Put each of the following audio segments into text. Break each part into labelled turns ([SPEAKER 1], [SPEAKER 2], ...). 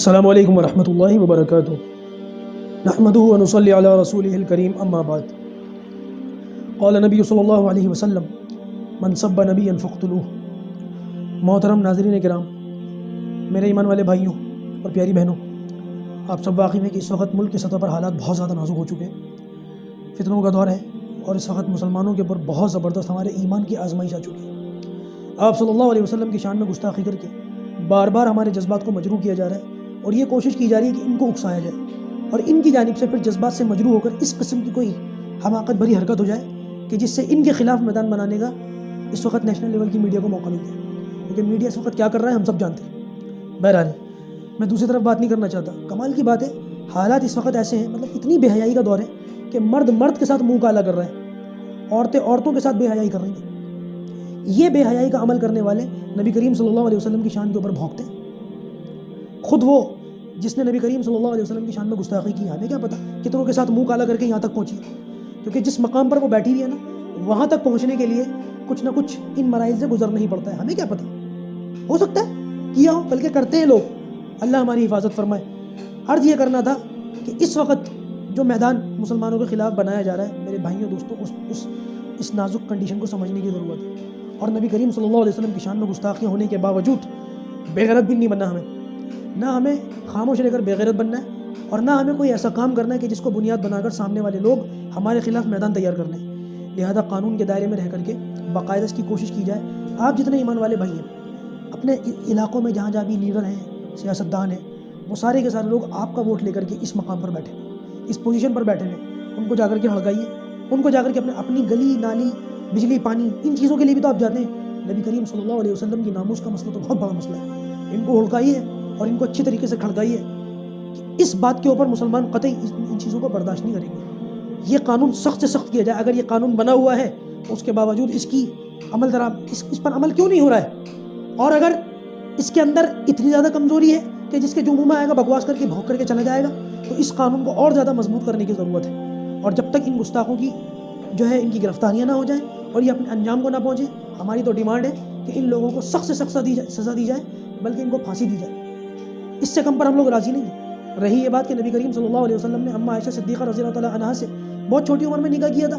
[SPEAKER 1] السلام علیکم ورحمۃ اللہ وبرکاتہ۔ نحمدہ ونصلی علی رسولہ الکریم، اما بعد۔ قال نبی صلی اللہ علیہ وسلم من سب نبیا فاقتلوہ۔ محترم ناظرین کرام، میرے ایمان والے بھائیوں اور پیاری بہنوں، آپ سب واقف ہیں کہ اس وقت ملک کی سطح پر حالات بہت زیادہ نازک ہو چکے ہیں، فتنوں کا دور ہے، اور اس وقت مسلمانوں کے اوپر بہت زبردست ہمارے ایمان کی آزمائش آ چکی ہے۔ آپ صلی اللہ علیہ وسلم کی شان میں گستاخی کر کے بار بار ہمارے جذبات کو مجروح کیا جا رہا ہے، اور یہ کوشش کی جا رہی ہے کہ ان کو اکسایا جائے، اور ان کی جانب سے پھر جذبات سے مجروح ہو کر اس قسم کی کوئی حماقت بھری حرکت ہو جائے کہ جس سے ان کے خلاف میدان بنانے کا اس وقت نیشنل لیول کی میڈیا کو موقع مل جائے، کیونکہ میڈیا اس وقت کیا کر رہا ہے ہم سب جانتے ہیں۔ بہرحال میں دوسری طرف بات نہیں کرنا چاہتا، کمال کی بات ہے حالات اس وقت ایسے ہیں، مطلب اتنی بے حیائی کا دور ہے کہ مرد مرد کے ساتھ منہ کالا کر رہے ہیں، عورتیں عورتوں کے ساتھ بے حیائی کر رہی ہیں۔ یہ بے حیائی کا عمل کرنے والے نبی کریم صلی اللہ علیہ وسلم کی شان کے اوپر بھونکتے ہیں۔ خود وہ جس نے نبی کریم صلی اللہ علیہ وسلم کی شان میں گستاخی کی، ہمیں کیا پتا کتنوں کے ساتھ منہ کالا کر کے یہاں تک پہنچی، کیونکہ جس مقام پر وہ بیٹھی ہوئی ہے نا، وہاں تک پہنچنے کے لیے کچھ نہ کچھ ان مراحل سے گزرنا ہی پڑتا ہے۔ ہمیں کیا پتا، ہو سکتا ہے کیا ہو، بلکہ کرتے ہیں لوگ، اللہ ہماری حفاظت فرمائے۔ عرض یہ کرنا تھا کہ اس وقت جو میدان مسلمانوں کے خلاف بنایا جا رہا ہے، میرے بھائیوں دوستوں، اس نازک کنڈیشن کو سمجھنے کی ضرورت ہے، اور نبی کریم صلی اللہ علیہ وسلم کی شان میں گستاخی ہونے کے باوجود بے غیرت بھی نہیں بننا، نہ ہمیں خاموش رہ کر بے غیرت بننا ہے، اور نہ ہمیں کوئی ایسا کام کرنا ہے کہ جس کو بنیاد بنا کر سامنے والے لوگ ہمارے خلاف میدان تیار کر لیں۔ لہذا قانون کے دائرے میں رہ کر کے باقاعدہ اس کی کوشش کی جائے۔ آپ جتنے ایمان والے بھائی ہیں، اپنے علاقوں میں جہاں بھی لیڈر ہیں، سیاستدان ہیں، وہ سارے کے سارے لوگ آپ کا ووٹ لے کر کے اس مقام پر بیٹھے ہیں، اس پوزیشن پر بیٹھے ہیں، ان کو جا کر کے ہڑکائیے، ان کو جا کر کے اپنی گلی نالی بجلی پانی ان چیزوں کے لیے بھی تو آپ جاتے ہیں۔ نبی کریم صلی اللہ علیہ وسلم کی ناموس کا مسئلہ تو بہت بڑا مسئلہ ہے، ان کو ہڑکائیے اور ان کو اچھی طریقے سے کھڑکائیے کہ اس بات کے اوپر مسلمان قطعی ان چیزوں کو برداشت نہیں کریں گے۔ یہ قانون سخت سے سخت کیا جائے۔ اگر یہ قانون بنا ہوا ہے تو اس کے باوجود اس کی اس پر عمل کیوں نہیں ہو رہا ہے؟ اور اگر اس کے اندر اتنی زیادہ کمزوری ہے کہ جس کے جو منہ میں آئے گا بکواس کر کے بھونک کر کے چلا جائے گا، تو اس قانون کو اور زیادہ مضبوط کرنے کی ضرورت ہے۔ اور جب تک ان گستاخوں کی جو ہے ان کی گرفتاریاں نہ ہو جائیں اور یہ اپنے انجام کو نہ پہنچے، ہماری تو ڈیمانڈ ہے کہ ان لوگوں کو سخت سے سخت سزا دی جائے، بلکہ ان کو پھانسی دی جائے۔ اس سے کم پر ہم لوگ راضی نہیں ہیں۔ رہی یہ بات کہ نبی کریم صلی اللہ علیہ وسلم نے اماں عائشہ صدیقہ رضی اللہ تعالیٰ عنہا سے بہت چھوٹی عمر میں نکاح کیا تھا،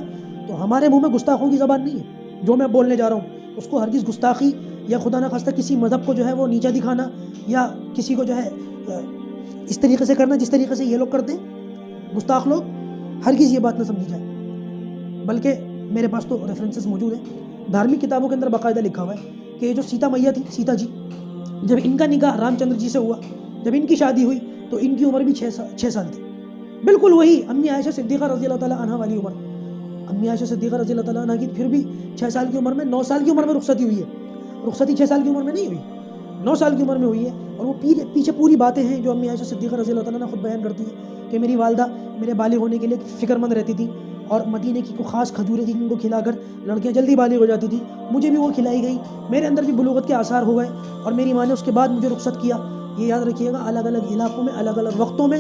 [SPEAKER 1] تو ہمارے منہ میں گستاخوں کی زبان نہیں ہے۔ جو میں بولنے جا رہا ہوں اس کو ہرگز گستاخی یا خدا نہ خواستہ کسی مذہب کو جو ہے وہ نیچا دکھانا یا کسی کو جو ہے اس طریقے سے کرنا جس طریقے سے یہ لوگ کرتے ہیں، گستاخ لوگ، ہرگز یہ بات نہ سمجھی جائے۔ بلکہ میرے پاس تو ریفرنسز موجود ہیں، دھارمک کتابوں کے اندر باقاعدہ لکھا ہوا ہے کہ یہ جو سیتا میاں تھی، سیتا جی، جب ان کا نکاح رام چندر جی سے ہوا، جب ان کی شادی ہوئی تو ان کی عمر بھی 6 سال تھی، بالکل وہی امی عائشہ صدیقہ رضی اللہ تعالیٰ عنہ والی عمر۔ امی عائشہ صدیقہ رضی اللہ تعالیٰ عنہ کی پھر بھی 6 سال کی عمر میں، 9 سال کی عمر میں رخصتی ہوئی ہے۔ رخصتی 6 سال کی عمر میں نہیں ہوئی، 9 سال کی عمر میں ہوئی ہے۔ اور وہ پیچھے پوری باتیں ہیں جو امی عائشہ صدیقہ رضی اللہ تعالیٰ عنہ خود بیان کرتی ہیں کہ میری والدہ میرے بالغ ہونے کے لیے فکر مند رہتی تھی، اور مدینے کی کوئی خاص کھجوریں تھیں جن کو کھلا کر لڑکیاں جلدی بالغ ہو جاتی تھیں، مجھے بھی وہ کھلائی گئی، میرے اندر بھی بلوغت کے آثار ہو گئے، اور میری ماں نے اس کے بعد مجھے رخصت کیا۔ یہ یاد رکھیے گا، الگ الگ علاقوں میں الگ الگ وقتوں میں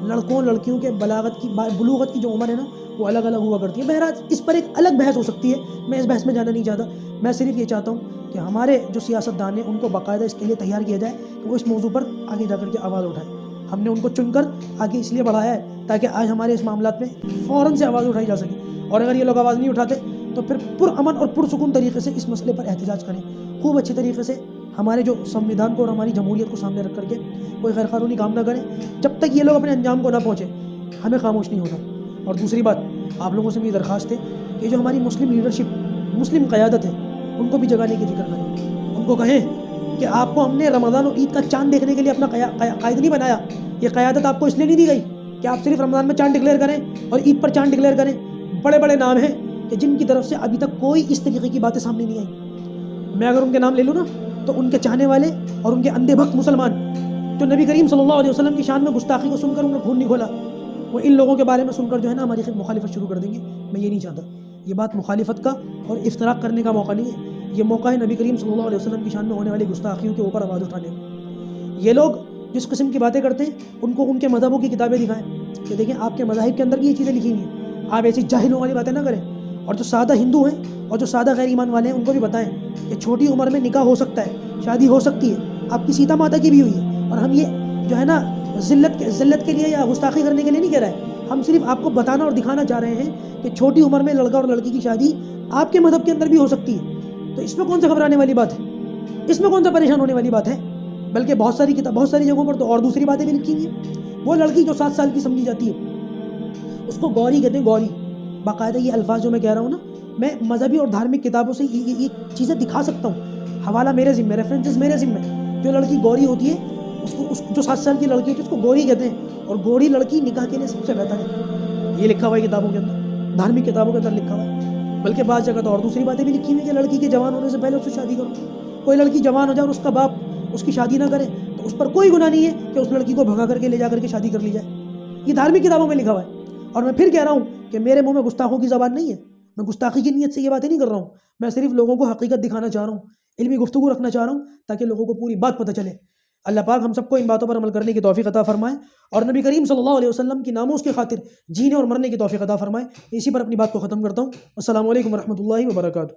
[SPEAKER 1] لڑکوں لڑکیوں کے بلوغت کی جو عمر ہے نا وہ الگ الگ ہوا کرتی ہے۔ بہرحال اس پر ایک الگ بحث ہو سکتی ہے، میں اس بحث میں جانا نہیں چاہتا۔ میں صرف یہ چاہتا ہوں کہ ہمارے جو سیاستدان ہیں ان کو باقاعدہ اس کے لیے تیار کیا جائے کہ وہ اس موضوع پر آگے جا کر کے آواز اٹھائیں۔ ہم نے ان کو چن کر آگے اس لیے بڑھایا ہے تاکہ آج ہمارے اس معاملات میں فوراً سے آواز اٹھائی جا سکے، اور اگر یہ لوگ آواز نہیں اٹھاتے تو پھر پرامن اور پرسکون طریقے سے اس مسئلے پر احتجاج کریں، خوب اچھے طریقے سے ہمارے جو سمویدھان کو اور ہماری جمہوریت کو سامنے رکھ کر کے کوئی غیر قانونی کام نہ کریں۔ جب تک یہ لوگ اپنے انجام کو نہ پہنچے ہمیں خاموش نہیں ہونا۔ اور دوسری بات، آپ لوگوں سے میری درخواست ہے کہ جو ہماری مسلم لیڈرشپ، مسلم قیادت ہے، ان کو بھی جگانے کی فکر کریں۔ ان کو کہیں کہ آپ کو ہم نے رمضان اور عید کا چاند دیکھنے کے لیے اپنا قائد نہیں بنایا، یہ قیادت آپ کو اس لیے نہیں دی گئی کہ آپ صرف رمضان میں چاند ڈکلیئر کریں اور عید پر چاند ڈکلیئر کریں۔ بڑے بڑے نام ہیں کہ جن کی طرف سے ابھی تک کوئی اس طریقے کی باتیں سامنے نہیں آئیں۔ میں اگر ان کے نام لے لوں نا تو ان کے چاہنے والے اور ان کے اندھے بھکت مسلمان جو نبی کریم صلی اللہ علیہ وسلم کی شان میں گستاخی کو سن کر ان کا خون نہیں کھولا، وہ ان لوگوں کے بارے میں سن کر جو ہے نا ہماری مخالفت شروع کر دیں گے۔ میں یہ نہیں چاہتا۔ یہ بات مخالفت کا اور افتراق کرنے کا موقع نہیں ہے، یہ موقع ہے نبی کریم صلی اللہ علیہ وسلم کی شان میں ہونے والی گستاخیوں کے اوپر آواز اٹھانے کا۔ یہ لوگ جس قسم کی باتیں کرتے ہیں ان کو ان کے مذہبوں کی کتابیں دکھائیں کہ دیکھیں آپ کے مذاہب کے اندر بھی یہ چیزیں لکھی ہوئی ہیں، آپ ایسی جاہلوں والی باتیں نہ کریں۔ اور جو سادہ ہندو ہیں اور جو سادہ غیر ایمان والے ہیں ان کو بھی بتائیں کہ چھوٹی عمر میں نکاح ہو سکتا ہے، شادی ہو سکتی ہے، آپ کی سیتا ماتا کی بھی ہوئی ہے، اور ہم یہ جو ہے نا ذلت کے لیے یا گستاخی کرنے کے لیے نہیں کہہ رہا ہے. ہم صرف آپ کو بتانا اور دکھانا چاہ رہے ہیں کہ چھوٹی عمر میں لڑکا اور لڑکی کی شادی آپ کے مذہب کے اندر بھی ہو سکتی ہے. تو اس میں کون سا گھبرانے والی بات ہے, اس میں کون سا پریشان ہونے والی بات ہے؟ بلکہ بہت ساری جگہوں پر تو اور دوسری باتیں بھی لکھی ہیں. وہ لڑکی جو 7 سال کی سمجھی جاتی ہے اس کو گوری کہتے ہیں, گوری. باقاعدہ یہ الفاظ جو میں کہہ رہا ہوں نا, میں مذہبی اور دھارمک کتابوں سے یہ چیزیں دکھا سکتا ہوں, حوالہ میرے ذمہ, ریفرنسز میرے ذمہ. جو لڑکی گوری ہوتی ہے اس جو 7 سال کی لڑکی ہوتی ہے اس کو گوری کہتے ہیں, اور گوری لڑکی نکاح کے لیے سب سے بہتر ہے. یہ لکھا ہوا ہے کتابوں کے اندر, دھارمک کتابوں کے اندر لکھا ہوا ہے. بلکہ بعض جگہ تو اور دوسری باتیں بھی لکھی ہوئی ہیں کہ لڑکی کے جوان ہونے سے پہلے اس سے شادی کرو. کوئی لڑکی جوان ہو جائے اور اس کا باپ اس کی شادی نہ کرے تو اس پر کوئی گناہ نہیں ہے کہ اس لڑکی کو بھگا کر کے لے جا کر کے شادی کر لی جائے. یہ دھارمک کتابوں میں لکھا ہوا ہے. اور میں پھر کہہ رہا ہوں کہ میرے منہ میں گستاخوں کی زبان نہیں ہے, میں گستاخی کی نیت سے یہ باتیں نہیں کر رہا ہوں. میں صرف لوگوں کو حقیقت دکھانا چاہ رہا ہوں, علمی گفتگو رکھنا چاہ رہا ہوں تاکہ لوگوں کو پوری بات پتہ چلے. اللہ پاک ہم سب کو ان باتوں پر عمل کرنے کی توفیق عطا فرمائے, اور نبی کریم صلی اللہ علیہ وسلم کی ناموس کی خاطر جینے اور مرنے کی توفیق عطا فرمائے. اسی پر اپنی بات کو ختم کرتا ہوں. السلام علیکم ورحمۃ اللہ وبرکاتہ.